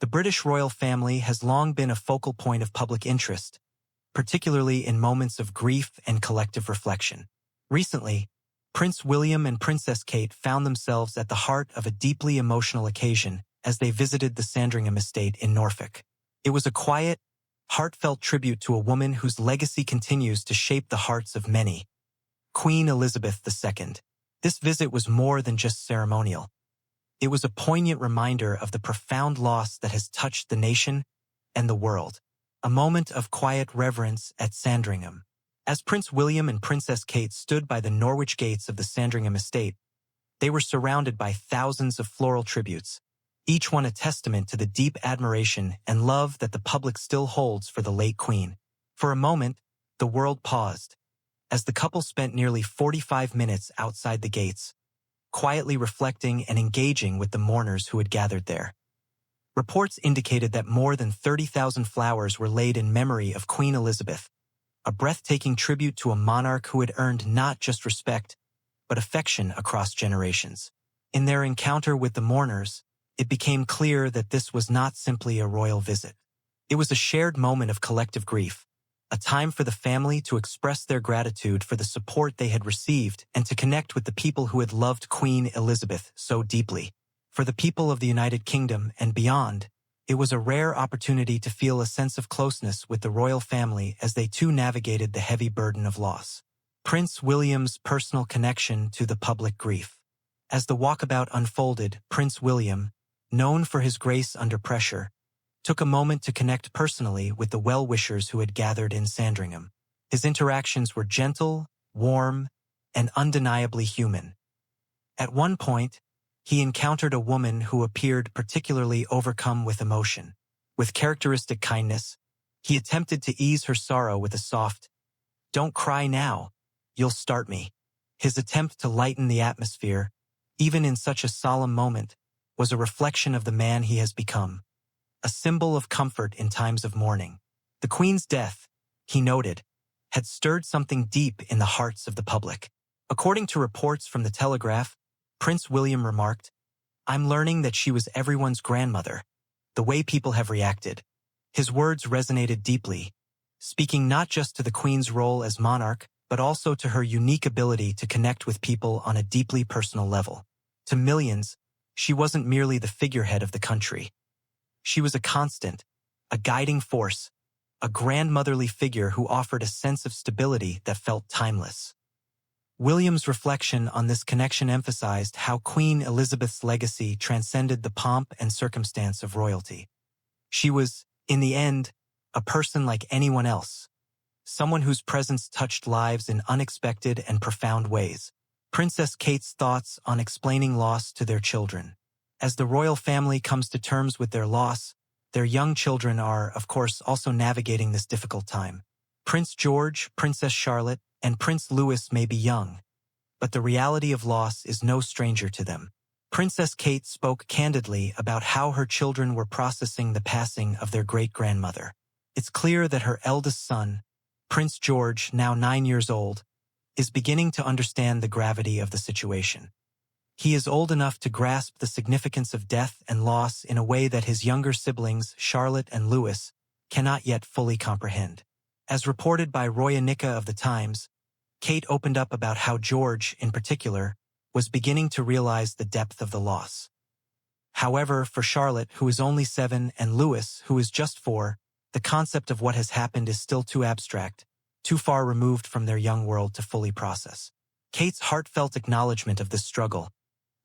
The British royal family has long been a focal point of public interest, particularly in moments of grief and collective reflection. Recently, Prince William and Princess Kate found themselves at the heart of a deeply emotional occasion as they visited the Sandringham estate in Norfolk. It was a quiet, heartfelt tribute to a woman whose legacy continues to shape the hearts of many, Queen Elizabeth II. This visit was more than just ceremonial. It was a poignant reminder of the profound loss that has touched the nation and the world. A moment of quiet reverence at Sandringham. As Prince William and Princess Kate stood by the Norwich gates of the Sandringham estate, they were surrounded by thousands of floral tributes, each one a testament to the deep admiration and love that the public still holds for the late Queen. For a moment, the world paused, as the couple spent nearly 45 minutes outside the gates, quietly reflecting and engaging with the mourners who had gathered there. Reports indicated that more than 30,000 flowers were laid in memory of Queen Elizabeth, a breathtaking tribute to a monarch who had earned not just respect, but affection across generations. In their encounter with the mourners, it became clear that this was not simply a royal visit. It was a shared moment of collective grief, a time for the family to express their gratitude for the support they had received and to connect with the people who had loved Queen Elizabeth so deeply. For the people of the United Kingdom and beyond, it was a rare opportunity to feel a sense of closeness with the royal family as they too navigated the heavy burden of loss. Prince William's personal connection to the public grief. As the walkabout unfolded, Prince William, known for his grace under pressure, took a moment to connect personally with the well-wishers who had gathered in Sandringham. His interactions were gentle, warm, and undeniably human. At one point, he encountered a woman who appeared particularly overcome with emotion. With characteristic kindness, he attempted to ease her sorrow with a soft, "Don't cry now, you'll start me." His attempt to lighten the atmosphere, even in such a solemn moment, was a reflection of the man he has become, a symbol of comfort in times of mourning. The Queen's death, he noted, had stirred something deep in the hearts of the public. According to reports from the Telegraph, Prince William remarked, "I'm learning that she was everyone's grandmother. The way people have reacted." His words resonated deeply, speaking not just to the Queen's role as monarch, but also to her unique ability to connect with people on a deeply personal level. To millions, she wasn't merely the figurehead of the country. She was a constant, a guiding force, a grandmotherly figure who offered a sense of stability that felt timeless. William's reflection on this connection emphasized how Queen Elizabeth's legacy transcended the pomp and circumstance of royalty. She was, in the end, a person like anyone else, someone whose presence touched lives in unexpected and profound ways. Princess Kate's thoughts on explaining loss to their children. As the royal family comes to terms with their loss, their young children are, of course, also navigating this difficult time. Prince George, Princess Charlotte, and Prince Louis may be young, but the reality of loss is no stranger to them. Princess Kate spoke candidly about how her children were processing the passing of their great-grandmother. It's clear that her eldest son, Prince George, now 9 years old, is beginning to understand the gravity of the situation. He is old enough to grasp the significance of death and loss in a way that his younger siblings, Charlotte and Louis, cannot yet fully comprehend. As reported by Roya Nika of The Times, Kate opened up about how George, in particular, was beginning to realize the depth of the loss. However, for Charlotte, who is only 7, and Louis, who is just 4, the concept of what has happened is still too abstract, too far removed from their young world to fully process. Kate's heartfelt acknowledgement of this struggle,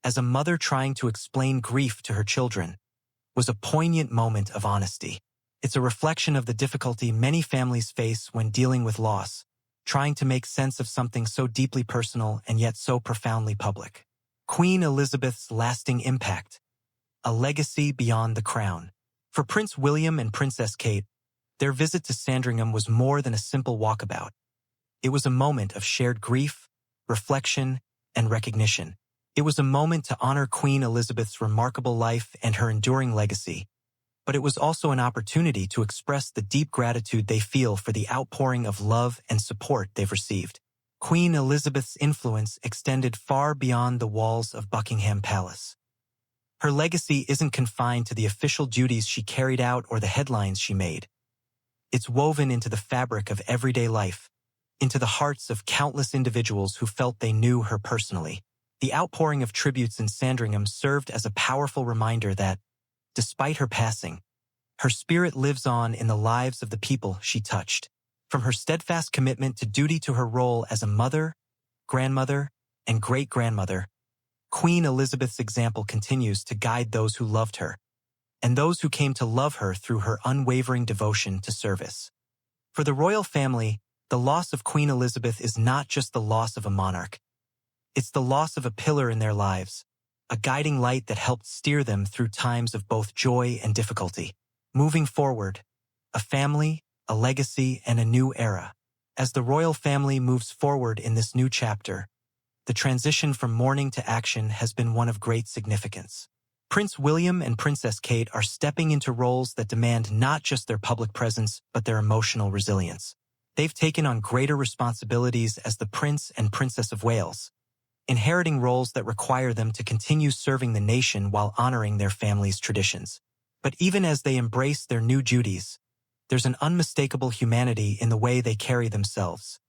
as a mother trying to explain grief to her children, was a poignant moment of honesty. It's a reflection of the difficulty many families face when dealing with loss, trying to make sense of something so deeply personal and yet so profoundly public. Queen Elizabeth's lasting impact, a legacy beyond the crown. For Prince William and Princess Kate, their visit to Sandringham was more than a simple walkabout. It was a moment of shared grief, reflection, and recognition. It was a moment to honor Queen Elizabeth's remarkable life and her enduring legacy, but it was also an opportunity to express the deep gratitude they feel for the outpouring of love and support they've received. Queen Elizabeth's influence extended far beyond the walls of Buckingham Palace. Her legacy isn't confined to the official duties she carried out or the headlines she made. It's woven into the fabric of everyday life, into the hearts of countless individuals who felt they knew her personally. The outpouring of tributes in Sandringham served as a powerful reminder that, despite her passing, her spirit lives on in the lives of the people she touched. From her steadfast commitment to duty to her role as a mother, grandmother, and great-grandmother, Queen Elizabeth's example continues to guide those who loved her, and those who came to love her through her unwavering devotion to service. For the royal family, the loss of Queen Elizabeth is not just the loss of a monarch. It's the loss of a pillar in their lives, a guiding light that helped steer them through times of both joy and difficulty. Moving forward, a family, a legacy, and a new era. As the royal family moves forward in this new chapter, the transition from mourning to action has been one of great significance. Prince William and Princess Kate are stepping into roles that demand not just their public presence, but their emotional resilience. They've taken on greater responsibilities as the Prince and Princess of Wales, inheriting roles that require them to continue serving the nation while honoring their family's traditions. But even as they embrace their new duties, there's an unmistakable humanity in the way they carry themselves,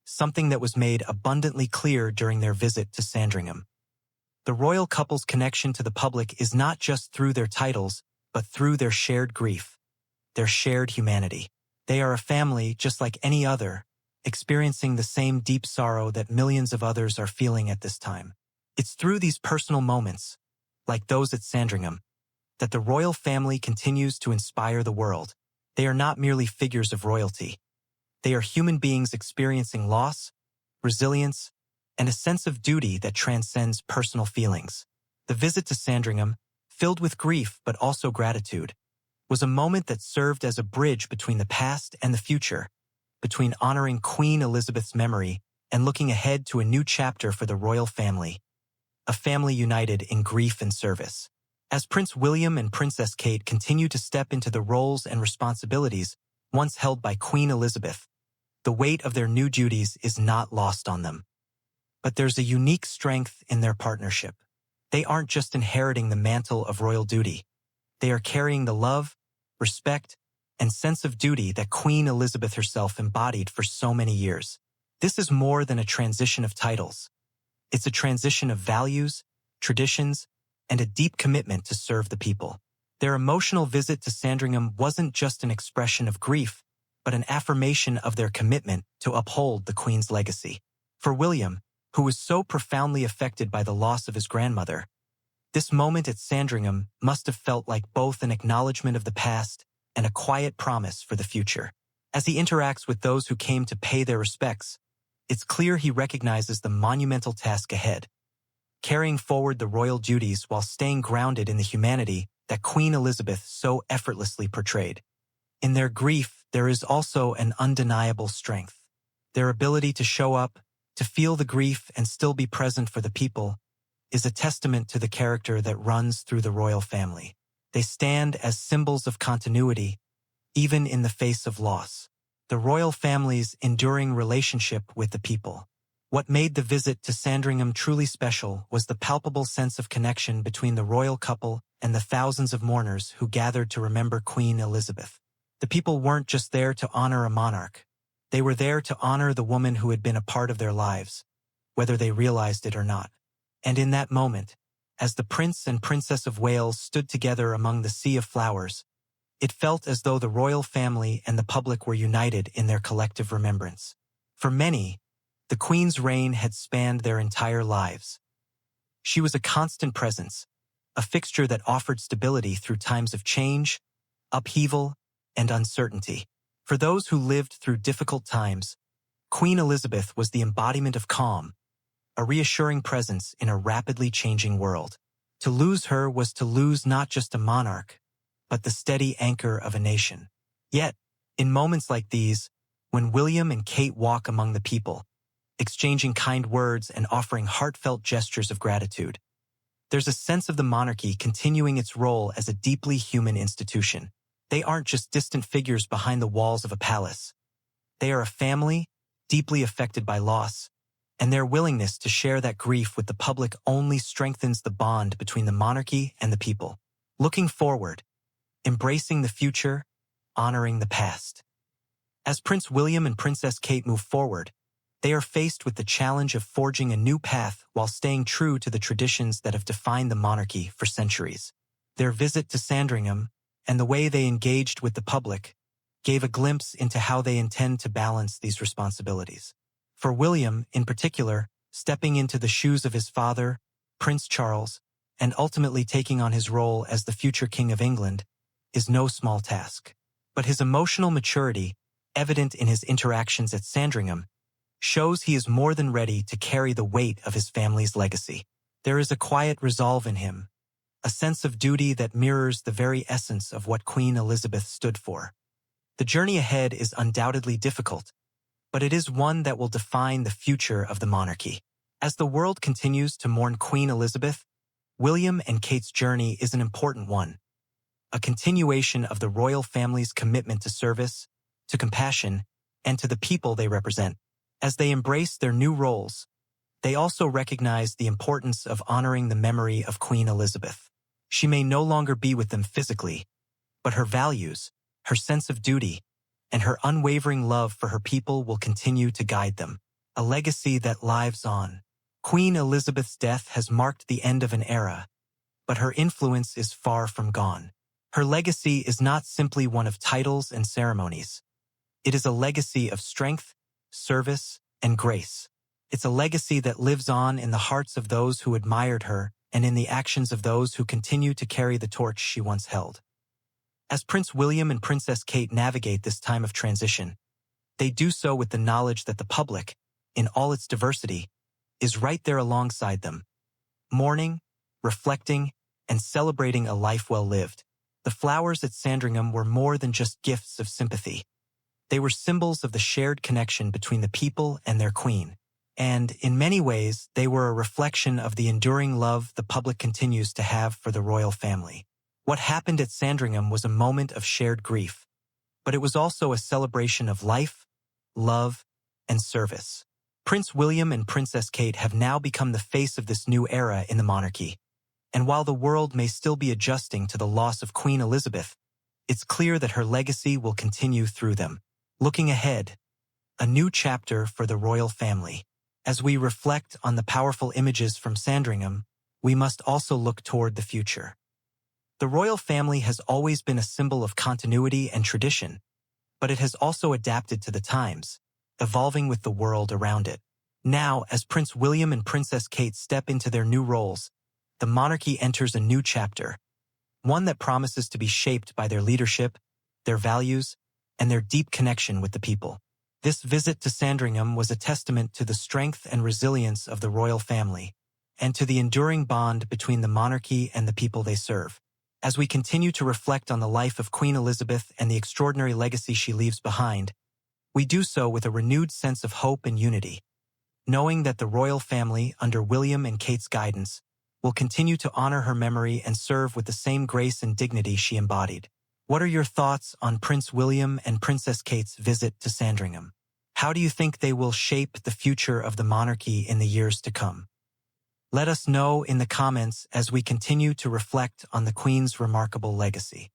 something that was made abundantly clear during their visit to Sandringham. The royal couple's connection to the public is not just through their titles, but through their shared grief, their shared humanity. They are a family just like any other, experiencing the same deep sorrow that millions of others are feeling at this time. It's through these personal moments, like those at Sandringham, that the royal family continues to inspire the world. They are not merely figures of royalty. They are human beings experiencing loss, resilience, and a sense of duty that transcends personal feelings. The visit to Sandringham, filled with grief but also gratitude, was a moment that served as a bridge between the past and the future, between honoring Queen Elizabeth's memory and looking ahead to a new chapter for the royal family, a family united in grief and service. As Prince William and Princess Kate continue to step into the roles and responsibilities once held by Queen Elizabeth, the weight of their new duties is not lost on them. But there's a unique strength in their partnership. They aren't just inheriting the mantle of royal duty. They are carrying the love, respect, and sense of duty that Queen Elizabeth herself embodied for so many years. This is more than a transition of titles. It's a transition of values, traditions, and a deep commitment to serve the people. Their emotional visit to Sandringham wasn't just an expression of grief, but an affirmation of their commitment to uphold the Queen's legacy. For William, who was so profoundly affected by the loss of his grandmother, this moment at Sandringham must have felt like both an acknowledgement of the past and a quiet promise for the future. As he interacts with those who came to pay their respects, it's clear he recognizes the monumental task ahead, carrying forward the royal duties while staying grounded in the humanity that Queen Elizabeth so effortlessly portrayed. In their grief, there is also an undeniable strength. Their ability to show up, to feel the grief and still be present for the people, is a testament to the character that runs through the royal family. They stand as symbols of continuity, even in the face of loss. The royal family's enduring relationship with the people. What made the visit to Sandringham truly special was the palpable sense of connection between the royal couple and the thousands of mourners who gathered to remember Queen Elizabeth. The people weren't just there to honor a monarch. They were there to honor the woman who had been a part of their lives, whether they realized it or not. And in that moment, as the Prince and Princess of Wales stood together among the sea of flowers, it felt as though the royal family and the public were united in their collective remembrance. For many, the Queen's reign had spanned their entire lives. She was a constant presence, a fixture that offered stability through times of change, upheaval, and uncertainty. For those who lived through difficult times, Queen Elizabeth was the embodiment of calm, a reassuring presence in a rapidly changing world. To lose her was to lose not just a monarch, but the steady anchor of a nation. Yet, in moments like these, when William and Kate walk among the people, exchanging kind words and offering heartfelt gestures of gratitude, there's a sense of the monarchy continuing its role as a deeply human institution. They aren't just distant figures behind the walls of a palace. They are a family, deeply affected by loss, and their willingness to share that grief with the public only strengthens the bond between the monarchy and the people. Looking forward, embracing the future, honoring the past. As Prince William and Princess Kate move forward, they are faced with the challenge of forging a new path while staying true to the traditions that have defined the monarchy for centuries. Their visit to Sandringham and the way they engaged with the public gave a glimpse into how they intend to balance these responsibilities. For William, in particular, stepping into the shoes of his father, Prince Charles, and ultimately taking on his role as the future King of England, is no small task. But his emotional maturity, evident in his interactions at Sandringham, shows he is more than ready to carry the weight of his family's legacy. There is a quiet resolve in him, a sense of duty that mirrors the very essence of what Queen Elizabeth stood for. The journey ahead is undoubtedly difficult, but it is one that will define the future of the monarchy. As the world continues to mourn Queen Elizabeth, William and Kate's journey is an important one, a continuation of the royal family's commitment to service, to compassion, and to the people they represent. As they embrace their new roles, they also recognize the importance of honoring the memory of Queen Elizabeth. She may no longer be with them physically, but her values, her sense of duty, and her unwavering love for her people will continue to guide them, a legacy that lives on. Queen Elizabeth's death has marked the end of an era, but her influence is far from gone. Her legacy is not simply one of titles and ceremonies. It is a legacy of strength, service, and grace. It's a legacy that lives on in the hearts of those who admired her and in the actions of those who continue to carry the torch she once held. As Prince William and Princess Kate navigate this time of transition, they do so with the knowledge that the public, in all its diversity, is right there alongside them, mourning, reflecting, and celebrating a life well lived. The flowers at Sandringham were more than just gifts of sympathy. They were symbols of the shared connection between the people and their queen, and, in many ways, they were a reflection of the enduring love the public continues to have for the royal family. What happened at Sandringham was a moment of shared grief, but it was also a celebration of life, love, and service. Prince William and Princess Kate have now become the face of this new era in the monarchy, and while the world may still be adjusting to the loss of Queen Elizabeth, it's clear that her legacy will continue through them. Looking ahead, a new chapter for the royal family. As we reflect on the powerful images from Sandringham, we must also look toward the future. The royal family has always been a symbol of continuity and tradition, but it has also adapted to the times, evolving with the world around it. Now, as Prince William and Princess Kate step into their new roles, the monarchy enters a new chapter, one that promises to be shaped by their leadership, their values, and their deep connection with the people. This visit to Sandringham was a testament to the strength and resilience of the royal family, and to the enduring bond between the monarchy and the people they serve. As we continue to reflect on the life of Queen Elizabeth and the extraordinary legacy she leaves behind, we do so with a renewed sense of hope and unity, knowing that the royal family, under William and Kate's guidance, will continue to honor her memory and serve with the same grace and dignity she embodied. What are your thoughts on Prince William and Princess Kate's visit to Sandringham? How do you think they will shape the future of the monarchy in the years to come? Let us know in the comments as we continue to reflect on the Queen's remarkable legacy.